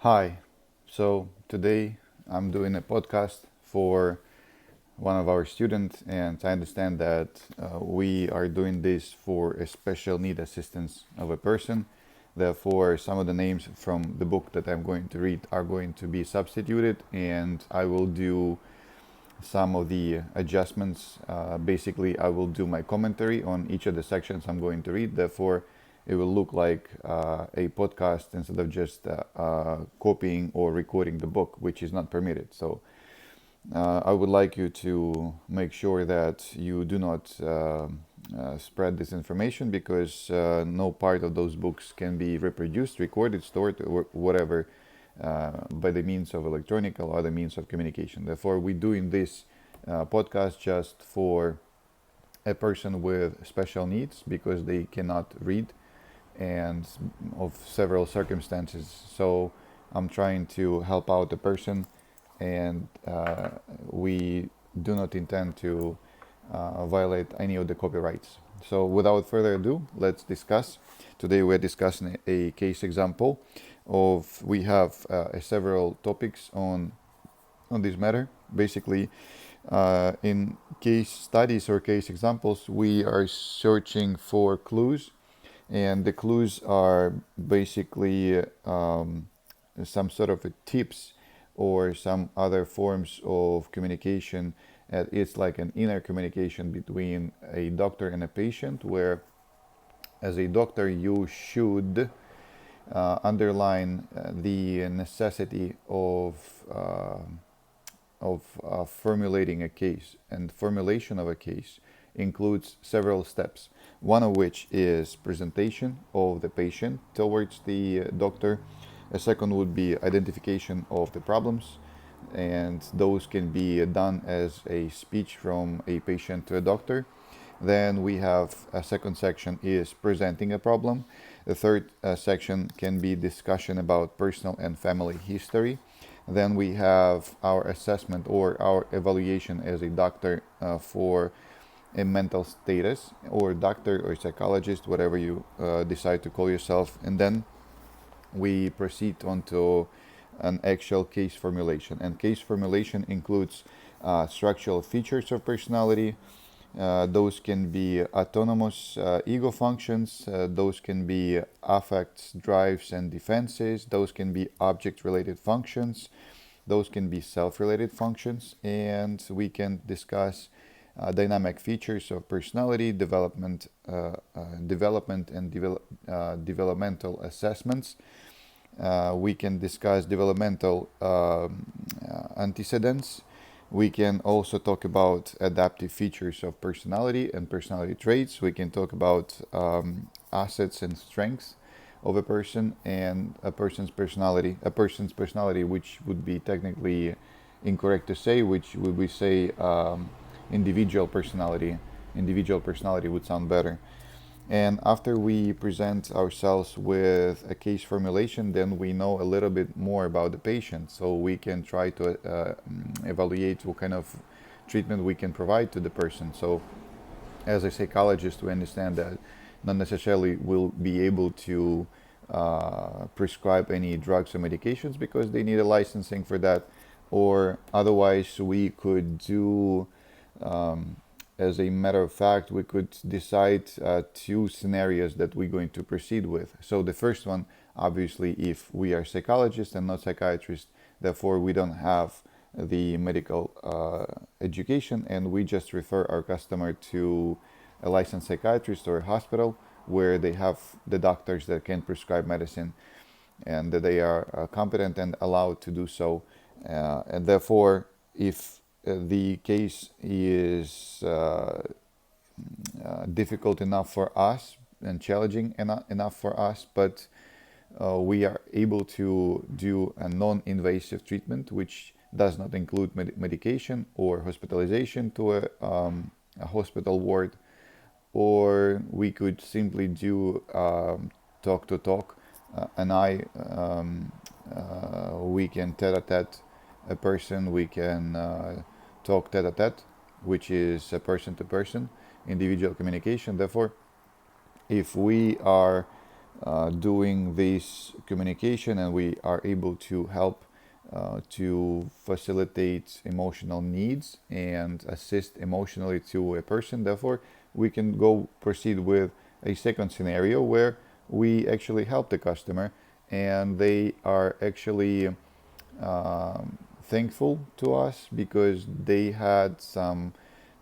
Hi, so today I'm doing a podcast for one of our students, and I understand that we are doing this for a special need assistance of a person. Therefore, some of the names from the book that I'm going to read are going to be substituted, and I will do some of the adjustments. Basically, I will do my commentary on each of the sections I'm going to read. Therefore, it will look like a podcast instead of just copying or recording the book, which is not permitted. So I would like you to make sure that you do not spread this information, because no part of those books can be reproduced, recorded, stored, or whatever by the means of electronic or other means of communication. Therefore, we're doing this podcast just for a person with special needs, because they cannot read and of several circumstances. So I'm trying to help out the person, and we do not intend to violate any of the copyrights. So without further ado, let's discuss. Today we're discussing a case example of, we have several topics on this matter. Basically, in case studies or case examples, we are searching for clues, and the clues are basically some sort of tips or some other forms of communication. It's like an inner communication between a doctor and a patient, where as a doctor you should underline the necessity of formulating a case. And formulation of a case includes several steps, one of which is presentation of the patient towards the doctor. A second would be identification of the problems, and those can be done as a speech from a patient to a doctor. Then we have a second section is presenting a problem. The third section can be discussion about personal and family history. Then we have our assessment or our evaluation as a doctor for a mental status, or doctor or psychologist, whatever you decide to call yourself. And then we proceed on to an actual case formulation. And case formulation includes structural features of personality. Those can be autonomous ego functions. Those can be affects, drives, and defenses. Those can be object-related functions. Those can be self-related functions. And we can discuss dynamic features of personality, development and developmental assessments. We can discuss developmental antecedents. We can also talk about adaptive features of personality and personality traits. We can talk about assets and strengths of a person and a person's personality. Which would be technically incorrect to say, which would we say individual personality. Individual personality would sound better. And after we present ourselves with a case formulation, then we know a little bit more about the patient, so we can try to evaluate what kind of treatment we can provide to the person. So as a psychologist, we understand that not necessarily will be able to prescribe any drugs or medications, because they need a licensing for that, or otherwise we could do as a matter of fact, we could decide two scenarios that we're going to proceed with. So the first one, obviously, if we are psychologists and not psychiatrists, therefore we don't have the medical education, and we just refer our customer to a licensed psychiatrist or a hospital where they have the doctors that can prescribe medicine, and that they are competent and allowed to do so. And therefore, if the case is difficult enough for us and challenging enough for us, but we are able to do a non-invasive treatment, which does not include medication or hospitalization to a hospital ward, or we could simply do talk to talk, we can tete-a-tete a person, we can talk tete-a-tete, which is a person-to-person individual communication. Therefore, if we are doing this communication, and we are able to help to facilitate emotional needs and assist emotionally to a person. Therefore, we can go proceed with a second scenario where we actually help the customer and they are actually thankful to us because they had some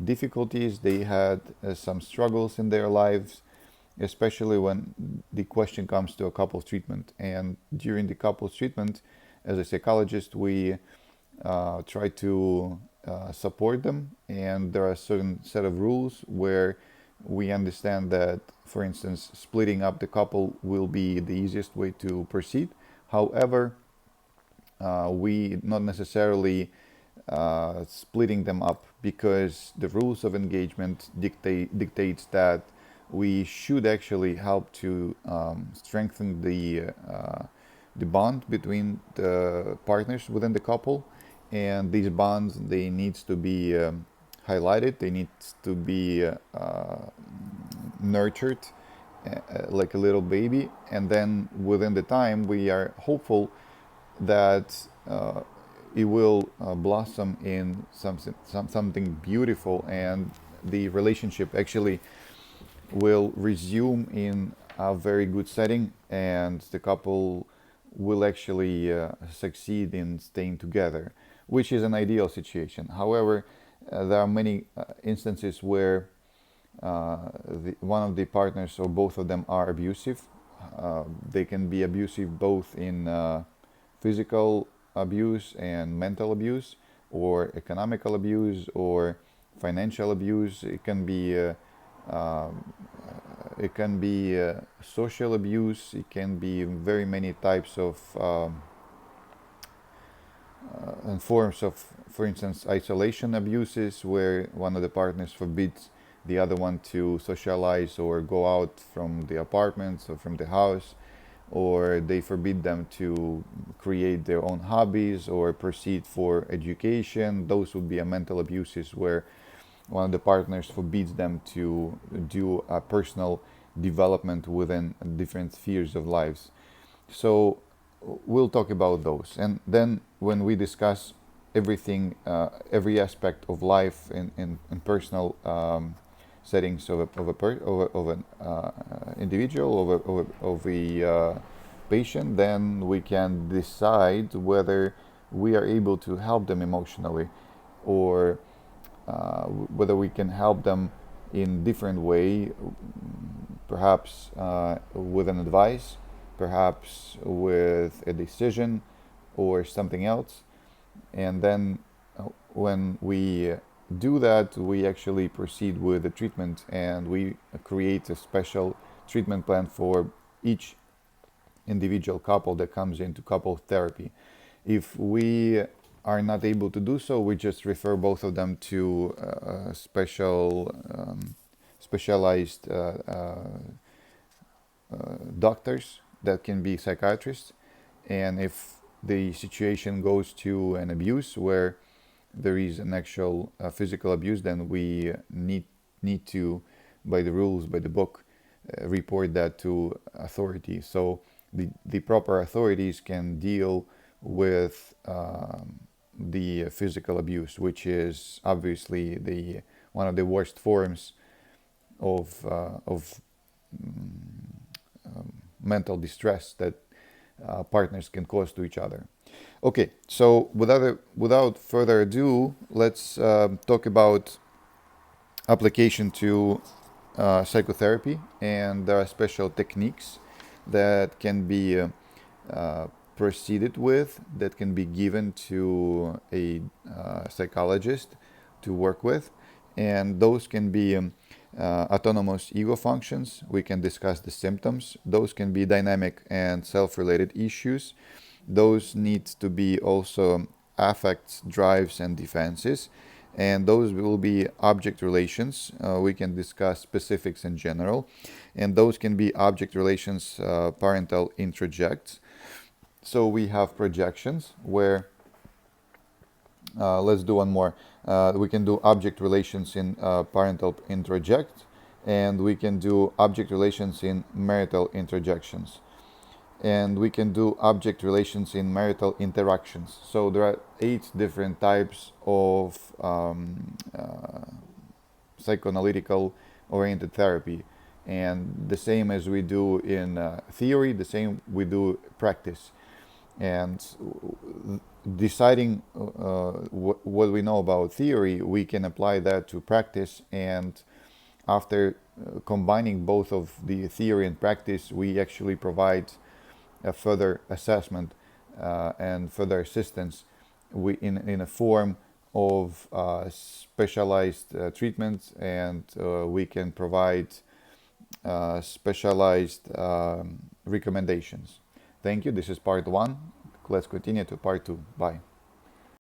difficulties, they had some struggles in their lives, especially when the question comes to a couples treatment. And during the couples treatment, as a psychologist, we try to support them, and there are a certain set of rules where we understand that, for instance, splitting up the couple will be the easiest way to proceed. However, we not necessarily splitting them up, because the rules of engagement dictates that we should actually help to strengthen the bond between the partners within the couple, and these bonds, they needs to be highlighted, they need to be nurtured like a little baby, and then within the time we are hopeful that it will blossom in something beautiful, and the relationship actually will resume in a very good setting, and the couple will actually succeed in staying together, which is an ideal situation. However, there are many instances where one of the partners or both of them are abusive. They can be abusive both in physical abuse and mental abuse, or economical abuse, or financial abuse. It can be social abuse. It can be very many types of and forms of, for instance, isolation abuses, where one of the partners forbids the other one to socialize or go out from the apartments or from the house, or they forbid them to create their own hobbies or proceed for education. Those would be a mental abuses where one of the partners forbids them to do a personal development within different spheres of lives. So we'll talk about those, and then when we discuss everything, every aspect of life in personal settings of an individual, of a patient, then we can decide whether we are able to help them emotionally, or whether we can help them in different way, perhaps with an advice, perhaps with a decision or something else. And then when we do that, we actually proceed with the treatment, and we create a special treatment plan for each individual couple that comes into couple therapy. If we are not able to do so, we just refer both of them to specialized doctors that can be psychiatrists. And if the situation goes to an abuse where there is an actual physical abuse, then we need to, by the rules, by the book, report that to authorities. So the proper authorities can deal with the physical abuse, which is obviously one of the worst forms of mental distress that partners can cause to each other. Okay, so without further ado, let's talk about application to psychotherapy, and there are special techniques that can be proceeded with, that can be given to a psychologist to work with, and those can be autonomous ego functions. We can discuss the symptoms. Those can be dynamic and self-related issues. Those need to be also affects, drives, and defenses. And those will be object relations. We can discuss specifics in general. And those can be object relations, parental introjects. So we have projections where, let's do one more. We can do object relations in parental introject. and we can do object relations in marital interjections, and we can do object relations in marital interactions. So there are 8 different types of psychoanalytical oriented therapy, and the same as we do in theory, the same we do practice. And deciding what we know about theory, we can apply that to practice, and after combining both of the theory and practice, we actually provide a further assessment and further assistance in a form of specialized treatment, and we can provide specialized recommendations. Thank you. This is part 1. Let's continue to part 2. Bye.